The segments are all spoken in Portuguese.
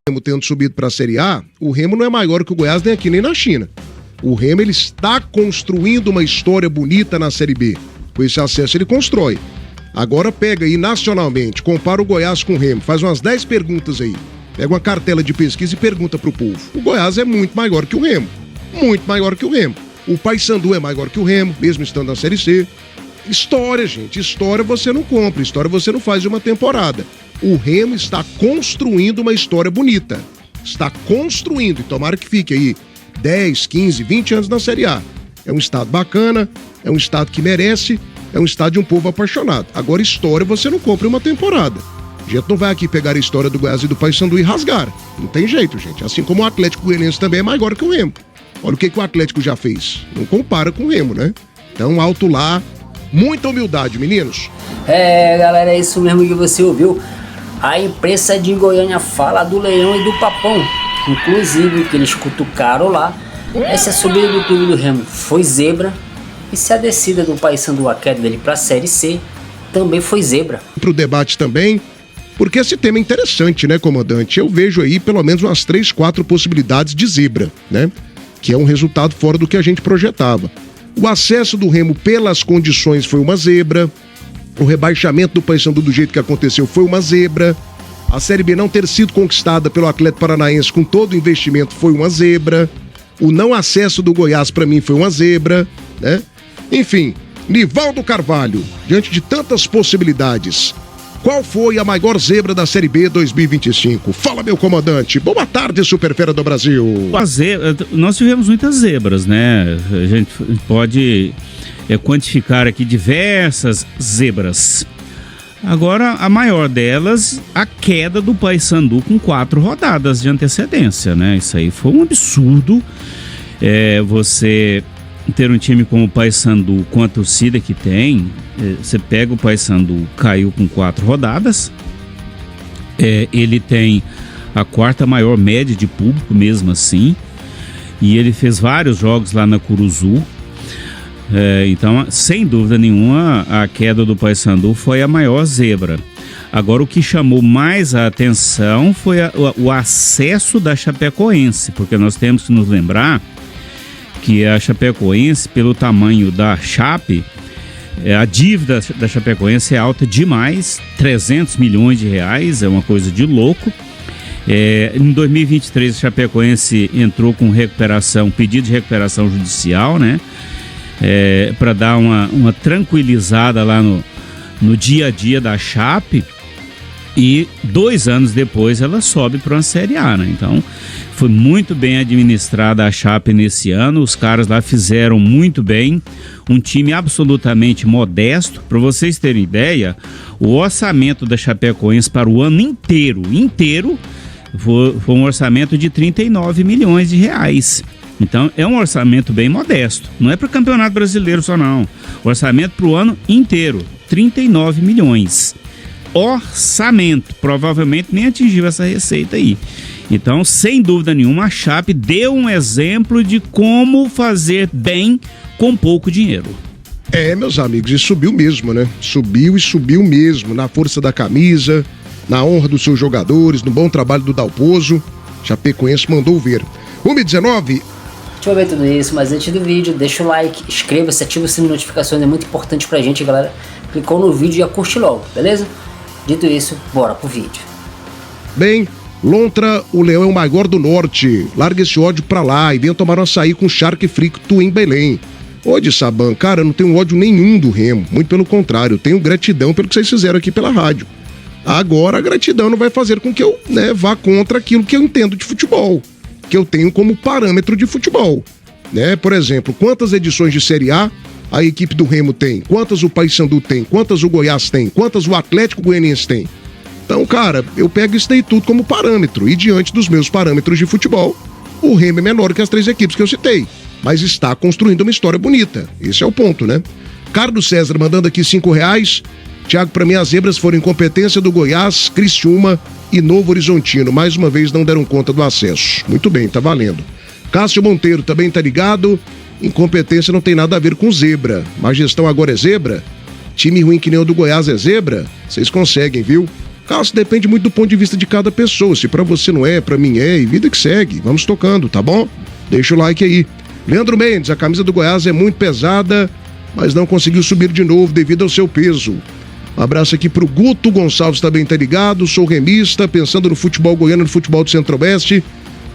Remo tendo subido para a Série A, o Remo não é maior que o Goiás nem aqui nem na China. O Remo ele está construindo uma história bonita na Série B. Com esse acesso ele constrói. Agora pega aí nacionalmente, compara o Goiás com o Remo, faz umas 10 perguntas aí. Pega uma cartela de pesquisa e pergunta pro povo. O Goiás é muito maior que o Remo. Muito maior que o Remo. O Paysandu é maior que o Remo, mesmo estando na Série C. História, gente. História você não compra. História você não faz de uma temporada. O Remo está construindo uma história bonita. Está construindo. E tomara que fique aí 10, 15, 20 anos na Série A. É um estado bacana, é um estado que merece, é um estado de um povo apaixonado. Agora, história você não compra em uma temporada. A gente não vai aqui pegar a história do Goiás e do Paysandu e rasgar. Não tem jeito, gente. Assim como o Atlético Goianiense também é maior que o Remo. Olha o que o Atlético já fez. Não compara com o Remo, né? Então, alto lá. Muita humildade, meninos. Galera, é isso mesmo que você ouviu. A imprensa de Goiânia fala do Leão e do Papão. Inclusive, que eles cutucaram lá. Essa subida do clube do Remo foi zebra. E se a descida do Paysandu, a queda dele para a Série C, também foi zebra. Para o debate também, porque esse tema é interessante, né, comandante? Eu vejo aí pelo menos umas 3, 4 possibilidades de zebra, né? Que é um resultado fora do que a gente projetava. O acesso do Remo pelas condições foi uma zebra. O rebaixamento do Paysandu do jeito que aconteceu foi uma zebra. A Série B não ter sido conquistada pelo Atlético Paranaense com todo o investimento foi uma zebra. O não acesso do Goiás para mim foi uma zebra, né? Enfim, Nivaldo Carvalho, diante de tantas possibilidades, qual foi a maior zebra da Série B 2025? Fala, meu comandante. Boa tarde, Superfera do Brasil. Nós tivemos muitas zebras, né? A gente pode quantificar aqui diversas zebras. Agora, a maior delas, a queda do Paysandu com 4 rodadas de antecedência, né? Isso aí foi um absurdo. Você ter um time como o Paysandu, com a torcida que tem, você pega o Paysandu, caiu com 4 rodadas, ele tem a 4ª maior média de público mesmo assim, e ele fez vários jogos lá na Curuzu. Então, sem dúvida nenhuma, a queda do Paysandu foi a maior zebra. Agora, o que chamou mais a atenção foi o acesso da Chapecoense, porque nós temos que nos lembrar que a Chapecoense, pelo tamanho da Chape, a dívida da Chapecoense é alta demais, 300 milhões de reais, é uma coisa de louco. Em 2023, a Chapecoense entrou com pedido de recuperação judicial, né? Para dar uma tranquilizada lá no dia a dia da Chape, e 2 anos depois ela sobe para uma Série A, né? Então foi muito bem administrada a Chape nesse ano, os caras lá fizeram muito bem, um time absolutamente modesto. Para vocês terem ideia, o orçamento da Chapecoense para o ano inteiro foi um orçamento de 39 milhões de reais. Então é um orçamento bem modesto, não é para o Campeonato Brasileiro só não, orçamento para o ano inteiro, 39 milhões. Orçamento, provavelmente nem atingiu essa receita aí. Então, sem dúvida nenhuma, a Chape deu um exemplo de como fazer bem com pouco dinheiro. Meus amigos, e subiu mesmo, né? Subiu mesmo, na força da camisa, na honra dos seus jogadores, no bom trabalho do Dalpozo. Chapecoense mandou ver. 1h19. Deixa eu ver tudo isso, mas antes do vídeo, deixa o like, inscreva-se, ativa o sininho de notificações, é muito importante pra gente, galera. Clicou no vídeo e já curte logo, beleza? Dito isso, bora pro vídeo. Bem, Lontra, o Leão é o maior do norte. Larga esse ódio pra lá e venha tomar um açaí com Shark Frito em Belém. Ô de Saban, cara, eu não tenho ódio nenhum do Remo. Muito pelo contrário, eu tenho gratidão pelo que vocês fizeram aqui pela rádio. Agora, a gratidão não vai fazer com que eu vá contra aquilo que eu entendo de futebol, que eu tenho como parâmetro de futebol. Por exemplo, quantas edições de Série A a equipe do Remo tem? Quantas o Paysandu tem? Quantas o Goiás tem? Quantas o Atlético Goianiense tem? Então, cara, eu pego isso daí tudo como parâmetro. E diante dos meus parâmetros de futebol, o Remo é menor que as 3 equipes que eu citei. Mas está construindo uma história bonita. Esse é o ponto, né? Carlos César mandando aqui R$5. Thiago, pra mim as zebras foram incompetência do Goiás, Criciúma e Novo Horizontino. Mais uma vez não deram conta do acesso. Muito bem, tá valendo. Cássio Monteiro também tá ligado. Incompetência não tem nada a ver com zebra. Má gestão agora é zebra? Time ruim que nem o do Goiás é zebra? Vocês conseguem, viu? Cássio, depende muito do ponto de vista de cada pessoa. Se pra você não é, pra mim é, e vida que segue. Vamos tocando, tá bom? Deixa o like aí. Leandro Mendes, a camisa do Goiás é muito pesada, mas não conseguiu subir de novo devido ao seu peso. Um abraço aqui pro Guto Gonçalves, também tá ligado. Sou remista, pensando no futebol goiano, no futebol do Centro-Oeste.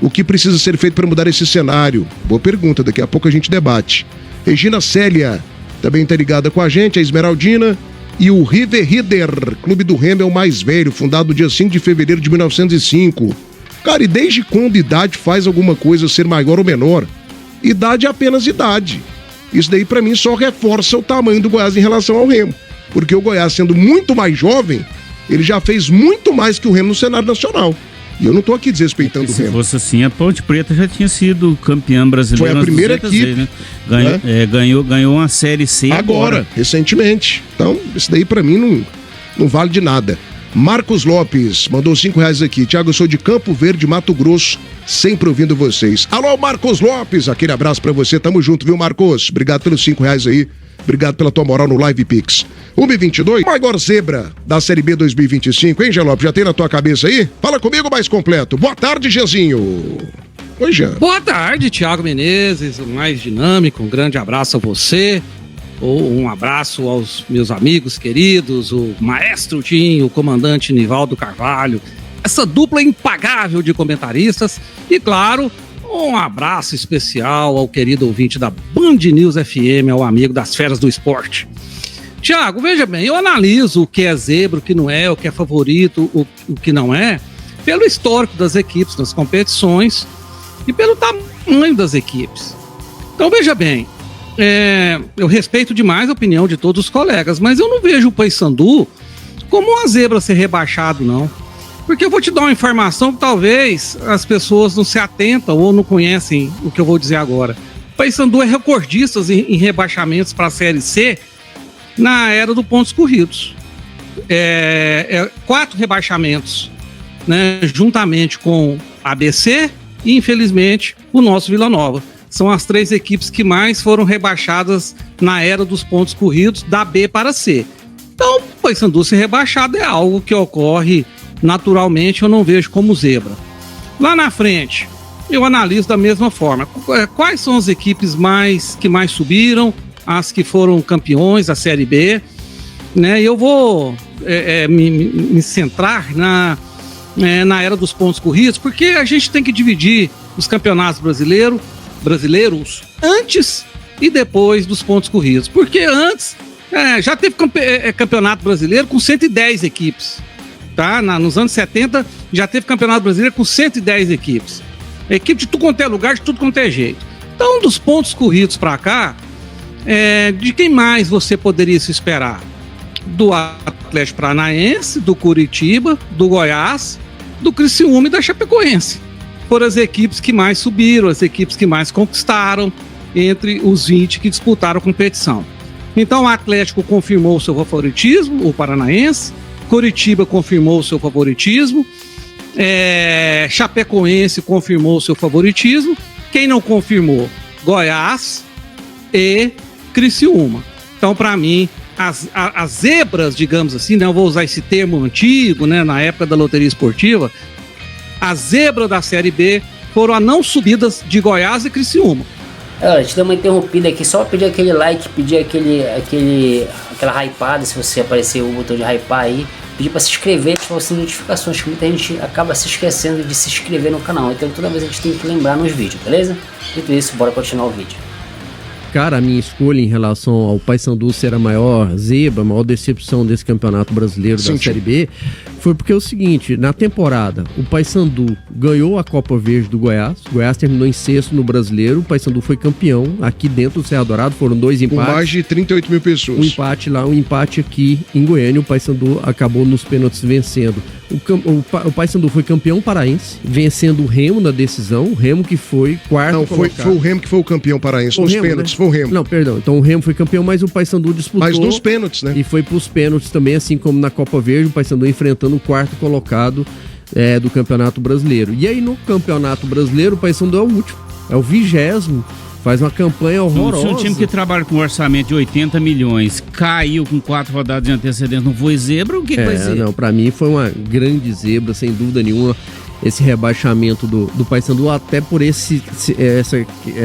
O que precisa ser feito para mudar esse cenário? Boa pergunta, daqui a pouco a gente debate. Regina Célia, também tá ligada com a gente, a Esmeraldina. E o River Rider, clube do Remo, é o mais velho, fundado no dia 5 de fevereiro de 1905. Cara, e desde quando idade faz alguma coisa ser maior ou menor? Idade é apenas idade. Isso daí pra mim só reforça o tamanho do Goiás em relação ao Remo. Porque o Goiás, sendo muito mais jovem, ele já fez muito mais que o Remo no cenário nacional. E eu não tô aqui desrespeitando o Remo. Se fosse assim, a Ponte Preta já tinha sido campeã brasileira. Foi a primeira equipe. Vezes, né? Ganhou uma Série C agora, recentemente. Então, isso daí pra mim não vale de nada. Marcos Lopes mandou R$5 aqui. Tiago, eu sou de Campo Verde, Mato Grosso, sempre ouvindo vocês. Alô, Marcos Lopes, aquele abraço pra você. Tamo junto, viu, Marcos? Obrigado pelos R$5 aí. Obrigado pela tua moral no Live Pix. 1h22, maior zebra da Série B 2025, hein, Gelop? Já tem na tua cabeça aí? Fala comigo mais completo. Boa tarde, Jezinho. Oi, Jean. Boa tarde, Thiago Menezes, o mais dinâmico. Um grande abraço a você. Um abraço aos meus amigos queridos, o Maestro Tim, o comandante Nivaldo Carvalho, essa dupla impagável de comentaristas. E, claro, um abraço especial ao querido ouvinte da Band News FM, ao amigo das feras do esporte. Thiago, veja bem, eu analiso o que é zebra, o que não é, o que é favorito, o que não é, pelo histórico das equipes nas competições e pelo tamanho das equipes. Então, veja bem, eu respeito demais a opinião de todos os colegas, mas eu não vejo o Paysandu como uma zebra a ser rebaixado, não. Porque eu vou te dar uma informação que talvez as pessoas não se atentam ou não conhecem o que eu vou dizer agora. O Paysandu é recordista em rebaixamentos para a Série C na era do pontos corridos. 4 rebaixamentos, né, juntamente com a ABC e, infelizmente, o nosso Vila Nova. São as 3 equipes que mais foram rebaixadas na era dos pontos corridos da B para C. Então, o Paysandu ser rebaixado é algo que ocorre naturalmente, eu não vejo como zebra. Lá na frente, eu analiso da mesma forma. Quais são as equipes que mais subiram, as que foram campeões da Série B, né? Eu vou me centrar na era dos pontos corridos, porque a gente tem que dividir os campeonatos brasileiros antes e depois dos pontos corridos. Porque antes já teve campeonato brasileiro com 110 equipes. Tá? Nos anos 70 já teve campeonato brasileiro com 110 equipes. Equipe de tudo quanto é lugar, de tudo quanto é jeito. Então, dos pontos corridos para cá, de quem mais você poderia se esperar? Do Atlético Paranaense, do Curitiba, do Goiás, do Criciúma e da Chapecoense. Foram as equipes que mais subiram, as equipes que mais conquistaram entre os 20 que disputaram a competição. Então, o Atlético confirmou o seu favoritismo, o Paranaense. Curitiba confirmou o seu favoritismo, Chapecoense confirmou o seu favoritismo, quem não confirmou? Goiás e Criciúma. Então, para mim, as zebras, digamos assim, né, eu vou usar esse termo antigo, né, na época da loteria esportiva, as zebras da Série B foram as não subidas de Goiás e Criciúma. Deixa eu dar uma interrompida aqui, só pedir aquele like, pedir aquela hypada, se você aparecer o botão de hypar aí, pedir para se inscrever, ativar as notificações, que muita gente acaba se esquecendo de se inscrever no canal, então toda vez a gente tem que lembrar nos vídeos, beleza? Dito isso, bora continuar o vídeo. Cara, a minha escolha em relação ao Paysandu ser a maior zebra, a maior decepção desse campeonato brasileiro da Série B, foi porque é o seguinte, na temporada, o Paysandu ganhou a Copa Verde do Goiás, o Goiás terminou em 6º no Brasileiro, o Paysandu foi campeão aqui dentro do Serra Dourada, foram 2 empates. Com mais de 38 mil pessoas. Um empate lá, um empate aqui em Goiânia, o Paysandu acabou nos pênaltis vencendo. O Paysandu foi campeão paraense, vencendo o Remo na decisão, o Remo que foi quarto colocado. Foi o Remo que foi o campeão paraense, nos pênaltis, né? Foi o Remo. Não, perdão, então o Remo foi campeão, mas o Paysandu disputou. Mas nos pênaltis, né? E foi pros pênaltis também, assim como na Copa Verde, o Paysandu enfrentando o 4º colocado do Campeonato Brasileiro. E aí no Campeonato Brasileiro, o Paysandu é o último, é o 20º Faz uma campanha horrorosa. Se um time que trabalha com um orçamento de 80 milhões caiu com 4 rodadas de antecedência, não foi zebra, o que vai ser? Não, pra mim foi uma grande zebra, sem dúvida nenhuma, esse rebaixamento do Paysandu, até por essa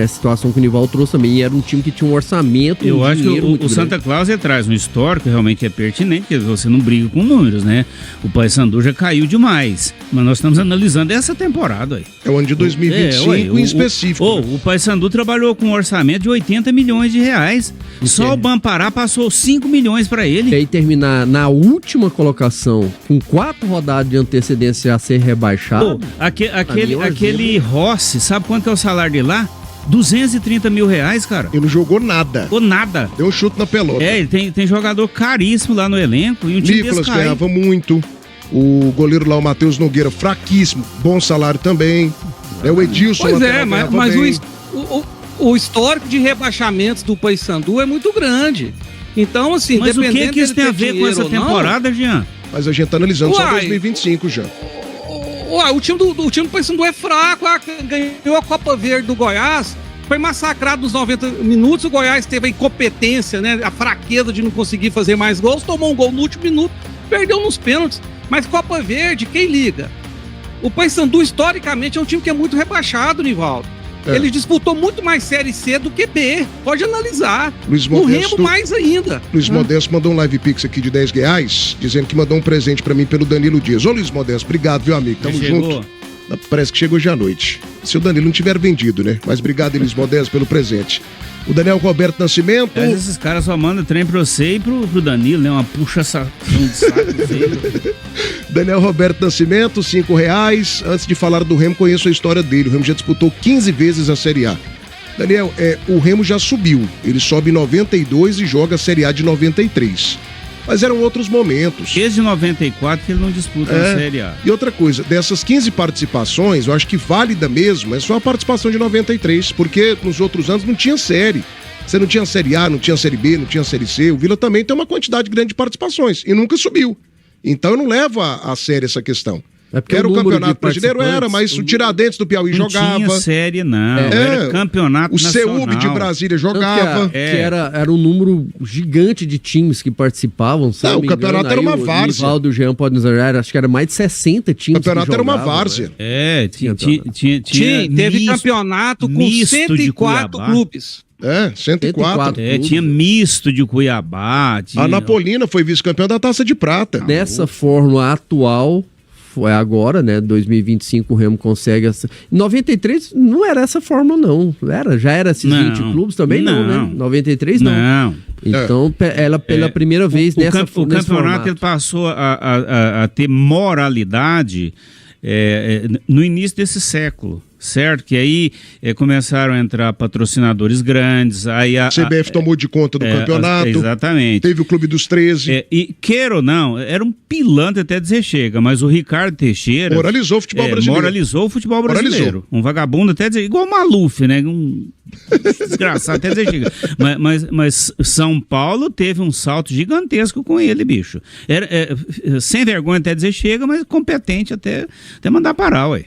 situação que o Nivaldo trouxe também. E era um time que tinha um orçamento, Eu acho que o Santa Claus ele traz um histórico realmente é pertinente, porque você não briga com números, né? O Paysandu já caiu demais, mas nós estamos analisando essa temporada aí. É o ano de 2025 em específico. O Paysandu trabalhou com um orçamento de 80 milhões de reais. E só o Bampará passou 5 milhões para ele. E aí terminar na última colocação, com 4 rodadas de antecedência a ser rebaixado. Aquele Rossi, sabe quanto é o salário dele lá? 230 mil reais, cara. Ele não jogou nada. Ou nada. Deu um chute na pelota. Ele tem jogador caríssimo lá no elenco. E um time Nicolas ganhava muito. O goleiro lá, o Matheus Nogueira, fraquíssimo. Bom salário também. O Edilson. Pois é, mas o histórico de rebaixamentos do Paysandu é muito grande. Então, assim, mas o que isso tem a ver com essa temporada, Jean? Mas a gente tá analisando só 2025, Jean. O time do Paysandu é fraco, ganhou a Copa Verde do Goiás, foi massacrado nos 90 minutos, o Goiás teve a incompetência, né, a fraqueza de não conseguir fazer mais gols, tomou um gol no último minuto, perdeu nos pênaltis, mas Copa Verde, quem liga? O Paysandu, historicamente, é um time que é muito rebaixado, Nivaldo. Ele disputou muito mais Série C do que B. Pode analisar. O Remo mais ainda. Luiz Modesto mandou um live pix aqui de R$10, dizendo que mandou um presente pra mim pelo Danilo Dias. Ô Luiz Modesto, obrigado, viu, amigo? Tamo junto. Parece que chegou hoje à noite. Se o Danilo não tiver vendido, né? Mas obrigado, Luiz Modesto, pelo presente. O Daniel Roberto Nascimento. Esses caras só mandam trem pra você e pro Danilo, né? Uma puxa-saco de saco. Daniel Roberto Nascimento, R$5. Antes de falar do Remo, conheço a história dele. O Remo já disputou 15 vezes a Série A. Daniel, o Remo já subiu. Ele sobe em 92 e joga a Série A de 93. Mas eram outros momentos. Desde 94 que ele não disputa a Série A. E outra coisa, dessas 15 participações, eu acho que válida mesmo é só a participação de 93, porque nos outros anos não tinha série. Você não tinha Série A, não tinha Série B, não tinha Série C. O Vila também tem uma quantidade grande de participações e nunca subiu. Então eu não levo a sério essa questão. Era o campeonato brasileiro, mas o Tiradentes do Piauí jogava. Não tinha série, não. Era campeonato nacional. O CEUB de Brasília jogava. Era um número gigante de times que participavam. O campeonato era uma várzea. O Nivaldo e o Jean podem dizer, acho que era mais de 60 times. O campeonato era uma várzea. Teve campeonato com 104 clubes. 104. Tinha misto de Cuiabá. A Napolina foi vice-campeã da Taça de Prata. Nessa fórmula atual, foi agora, né? 2025 o Remo consegue essa. Em 93 não era essa fórmula, não. Já era esses 20 clubes também, não, né? 93 não. Então, ela pela primeira vez o campeonato ele passou a ter moralidade no início desse século. Certo? Que aí começaram a entrar patrocinadores grandes. Aí a CBF tomou de conta do campeonato. Exatamente. Teve o Clube dos 13. E queira ou não, era um pilantra até dizer chega, mas o Ricardo Teixeira moralizou o futebol brasileiro. Moralizou o futebol brasileiro. Um vagabundo até dizer, igual o Maluf, né? Um desgraçado até dizer chega. Mas São Paulo teve um salto gigantesco com ele, bicho. Era sem vergonha até dizer chega, mas competente até mandar parar, ué.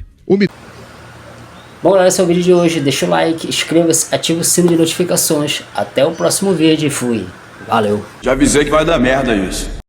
Bom, galera, esse é o vídeo de hoje. Deixa o like, inscreva-se, ativa o sino de notificações. Até o próximo vídeo e fui. Valeu. Já avisei que vai dar merda isso.